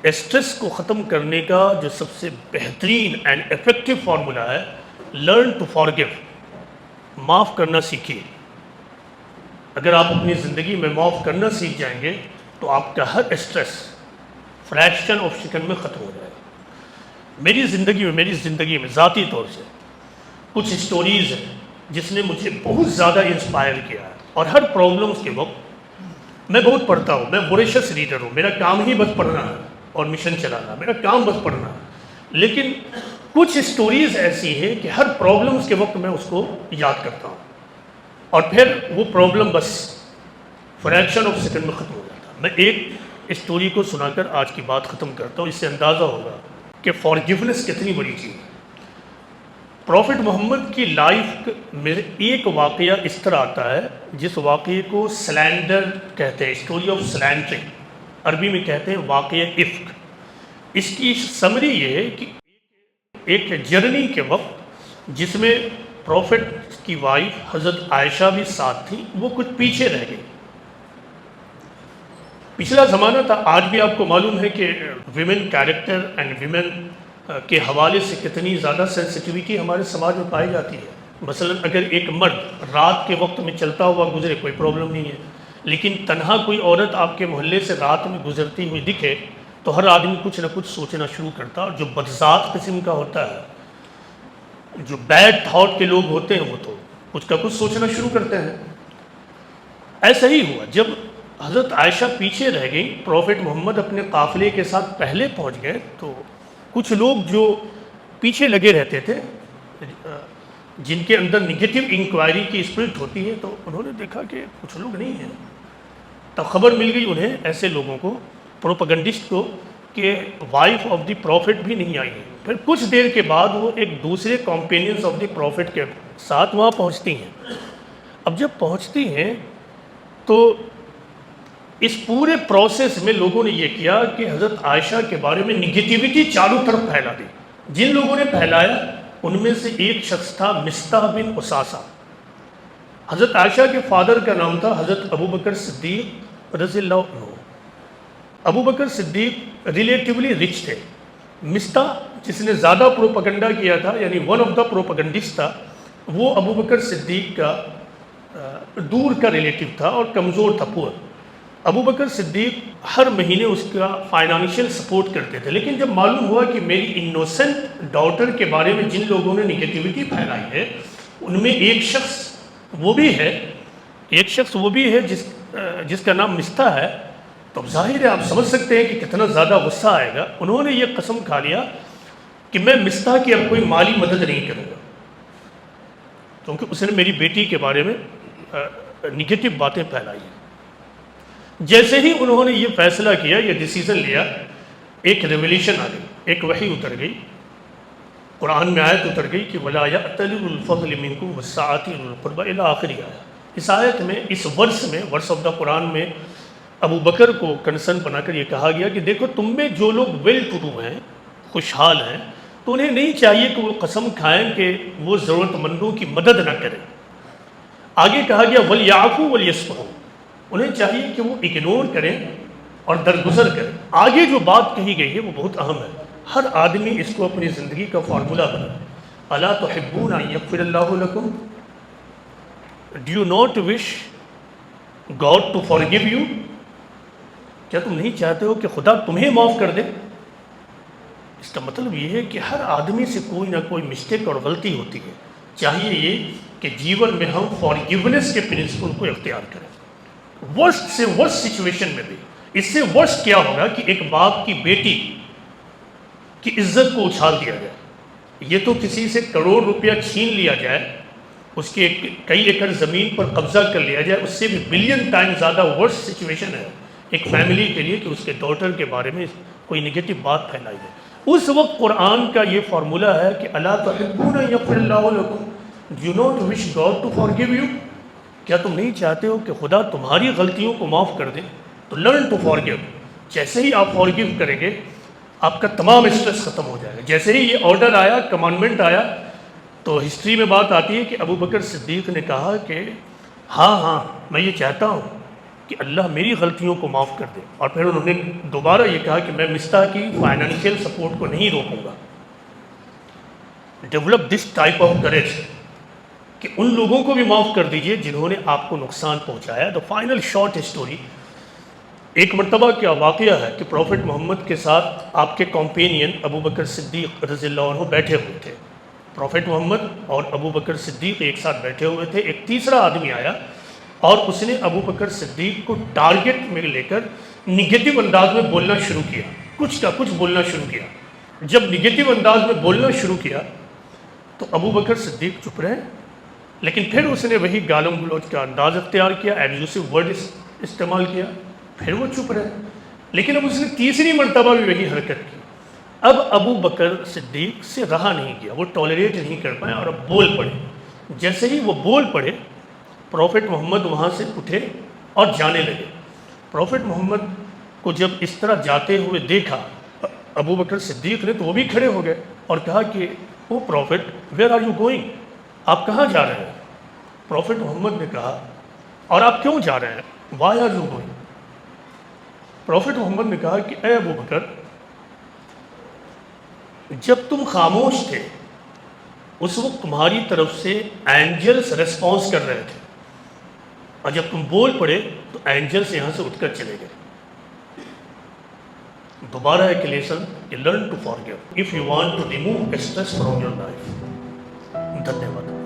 Stress کو ختم کرنے کا جو سب سے بہترین اینڈ افیکٹو فارمولہ ہے، لرن ٹو فارگیو، معاف کرنا سیکھیے۔ اگر آپ اپنی زندگی میں معاف کرنا سیکھ جائیں گے تو آپ کا ہر اسٹریس فریکشن آف سیکنڈ میں ختم ہو جائے گا۔ میری زندگی میں ذاتی طور سے کچھ اسٹوریز ہیں جس نے مجھے بہت زیادہ انسپائر کیا ہے، اور ہر پرابلمس کے وقت میں بہت پڑھتا ہوں، میں وریشس ریڈر ہوں، میرا کام ہی بس پڑھنا ہے اور مشن چلانا، میرا کام بس پڑھنا ہے، لیکن کچھ اسٹوریز ایسی ہیں کہ ہر پرابلمس کے وقت میں اس کو یاد کرتا ہوں، اور پھر وہ پرابلم بس فریکشن آف سیکنڈ میں ختم ہو جاتا ہے۔ میں ایک اسٹوری کو سنا کر آج کی بات ختم کرتا ہوں، اس سے اندازہ ہوگا کہ فارگیونیس کتنی بڑی چیز ہے۔ پروفٹ محمد کی لائف میں ایک واقعہ اس طرح آتا ہے جس واقعے کو سلینڈر کہتے ہیں، اسٹوری آف سلینڈرنگ، عربی میں کہتے ہیں واقعہ افک۔ اس کی سمری یہ ہے کہ ایک جرنی کے وقت جس میں پروفٹ کی وائف حضرت عائشہ بھی ساتھ تھی، وہ کچھ پیچھے رہ گئی۔ پچھلا زمانہ تھا، آج بھی آپ کو معلوم ہے کہ ویمن کیریکٹر اینڈ ویمن کے حوالے سے کتنی زیادہ سینسٹیوٹی ہمارے سماج میں پائی جاتی ہے۔ مثلا اگر ایک مرد رات کے وقت میں چلتا ہوا گزرے کوئی پرابلم نہیں ہے، لیکن تنہا کوئی عورت آپ کے محلے سے رات میں گزرتی ہوئی دکھے تو ہر آدمی کچھ نہ کچھ سوچنا شروع کرتا ہے، اور جو بدذات قسم کا ہوتا ہے، جو بیڈ تھاٹ کے لوگ ہوتے ہیں، وہ تو کچھ کا کچھ سوچنا شروع کرتے ہیں۔ ایسا ہی ہوا، جب حضرت عائشہ پیچھے رہ گئی، پروفٹ محمد اپنے قافلے کے ساتھ پہلے پہنچ گئے، تو کچھ لوگ جو پیچھے لگے رہتے تھے، جن کے اندر نگیٹو انکوائری کی اسپرٹ ہوتی ہے، تو انہوں نے دیکھا کہ کچھ لوگ نہیں ہیں۔ تب خبر مل گئی انہیں، ایسے لوگوں کو، پروپیگنڈسٹ کو، کہ وائف آف دی پروفٹ بھی نہیں آئی ہے۔ پھر کچھ دیر کے بعد وہ ایک دوسرے کمپینینز آف دی پروفٹ کے ساتھ وہاں پہنچتی ہیں۔ اب جب پہنچتی ہیں تو اس پورے پروسیس میں لوگوں نے یہ کیا کہ حضرت عائشہ کے بارے میں نگیٹیوٹی چاروں طرف پھیلا دی۔ جن لوگوں نے پھیلایا ان میں سے ایک شخص تھا مصطح بن اساسہ۔ حضرت عائشہ کے فادر کا نام تھا حضرت ابو بکر صدیق رضی اللہ عنہ۔ ابو بکر صدیق ریلیٹیولی رچ تھے۔ مصطح جس نے زیادہ پروپیگنڈا کیا تھا، یعنی ون آف دا پروپیگنڈسٹ تھا، وہ ابو بکر صدیق کا دور کا ریلیٹیو تھا اور کمزور تھا، پور۔ ابو بکر صدیق ہر مہینے اس کا فائنانشیل سپورٹ کرتے تھے، لیکن جب معلوم ہوا کہ میری انوسنٹ ڈاٹر کے بارے میں جن لوگوں نے نگیٹیوٹی پھیلائی ہے ان میں ایک شخص وہ بھی ہے جس کا نام مصطح ہے، تو ظاہر ہے آپ سمجھ سکتے ہیں کہ کتنا زیادہ غصہ آئے گا۔ انہوں نے یہ قسم کھا لیا کہ میں مصطح کی اب کوئی مالی مدد نہیں کروں گا، کیونکہ اس نے میری بیٹی کے بارے میں نگیٹو باتیں پھیلائی ہیں۔ جیسے ہی انہوں نے یہ فیصلہ کیا، یہ ڈیسیزن لیا، ایک ریولیشن آ گئی، ایک وحی اتر گئی، قرآن میں آیت اتر گئی کہ وَلَا يَأْتَلِ أُولُو الْفَضْلِ مِنْكُمْ وَالسَّعَةِ وَأُولُو الْقُرْبَى إِلَىٰ آخری آیت۔ اس آیت میں، اس ورس آف دا قرآن میں ابو بکر کو کنسرن بنا کر یہ کہا گیا کہ دیکھو تم میں جو لوگ ویل ٹو ڈو ہیں، خوشحال ہیں، تو انہیں نہیں چاہیے کہ وہ قسم کھائیں کہ وہ ضرورت مندوں کی مدد نہ کریں۔ آگے کہا گیا وَلْيَعْفُوا وَلْيَصْفَحُوا، انہیں چاہیے کہ وہ اگنور کریں اور درگزر کریں۔ آگے جو بات کہی گئی ہے وہ بہت اہم ہے، ہر آدمی اس کو اپنی زندگی کا فارمولہ بنا۔ الا تحبون ان یغفر اللہ لکم، do you not wish God to forgive you, کیا تم نہیں چاہتے ہو کہ خدا تمہیں معاف کر دے؟ اس کا مطلب یہ ہے کہ ہر آدمی سے کوئی نہ کوئی مسٹیک اور غلطی ہوتی ہے، چاہیے یہ کہ جیون میں ہم فارگیونیس کے پرنسپل کو اختیار کریں، ورسٹ سے ورسٹ سچویشن میں بھی۔ اس سے ورسٹ کیا ہوگا کہ ایک باپ کی بیٹی کی عزت کو اچھال دیا جائے، یہ تو کسی سے کروڑ روپیہ چھین لیا جائے، اس کے کئی ایکڑ زمین پر قبضہ کر لیا جائے، اس سے بھی بلین ٹائم زیادہ ورسٹ سچویشن ہے ایک فیملی کے لیے کہ اس کے ڈاٹر کے بارے میں کوئی نگیٹو بات پھیلائی جائے۔ اس وقت قرآن کا یہ فارمولہ ہے کہ الا تحبون ان یغفر اللہ لکم، do you not wish God to forgive you, کیا تم نہیں چاہتے ہو کہ خدا تمہاری غلطیوں کو معاف کر دے؟ تو لرن ٹو فارگیو، جیسے ہی آپ فارگیو کریں گے آپ کا تمام اسٹریس ختم ہو جائے گا۔ جیسے ہی یہ آرڈر آیا، کمانڈمنٹ آیا، تو ہسٹری میں بات آتی ہے کہ ابو بکر صدیق نے کہا کہ ہاں میں یہ چاہتا ہوں کہ اللہ میری غلطیوں کو معاف کر دے، اور پھر انہوں نے دوبارہ یہ کہا کہ میں مصطح کی فائنینشیل سپورٹ کو نہیں روکوں گا. Develop this type of courage کہ ان لوگوں کو بھی معاف کر دیجئے جنہوں نے آپ کو نقصان پہنچایا. دا فائنل شارٹ اسٹوری، ایک مرتبہ کیا واقعہ ہے کہ پروفٹ محمد کے ساتھ آپ کے کمپینین ابو بکر صدیق رضی اللہ عنہ بیٹھے ہوئے تھے. پروفٹ محمد اور ابو بکر صدیق ایک ساتھ بیٹھے ہوئے تھے. ایک تیسرا آدمی آیا اور اس نے ابو بکر صدیق کو ٹارگٹ میں لے کر نگیٹو انداز میں بولنا شروع کیا، کچھ کا کچھ بولنا شروع کیا. جب نگیٹو انداز میں بولنا شروع کیا تو ابو بکر صدیق چپ رہے، لیکن پھر اس نے وہی گالم گلوچ کا انداز اختیار کیا، ایبیوسو ورڈ استعمال کیا، پھر وہ چپ رہے. لیکن اب اس نے تیسری مرتبہ بھی وہی حرکت کی. اب ابو بکر صدیق سے رہا نہیں گیا، وہ ٹالریٹ نہیں کر پائے اور اب بول پڑے. جیسے ہی وہ بول پڑے پروفٹ محمد وہاں سے اٹھے اور جانے لگے. پروفٹ محمد کو جب اس طرح جاتے ہوئے دیکھا ابو بکر صدیق نے تو وہ بھی کھڑے ہو گئے اور کہا کہ O prophet where are you going, آپ کہاں جا رہے ہیں؟ پروفٹ محمد نے کہا اور آپ کیوں جا رہے ہیں، why are you going? Prophet Muhammad نے کہا کہ اے ابو بکر، جب تم خاموش تھے اس وقت تمہاری طرف سے اینجلس ریسپانس کر رہے تھے، اور جب تم بول پڑے تو اینجلس یہاں سے اٹھ کر چلے گئے. دوبارہ ایک lesson, learn to forgive of you want to remove stress from your life. دھنیہ واد.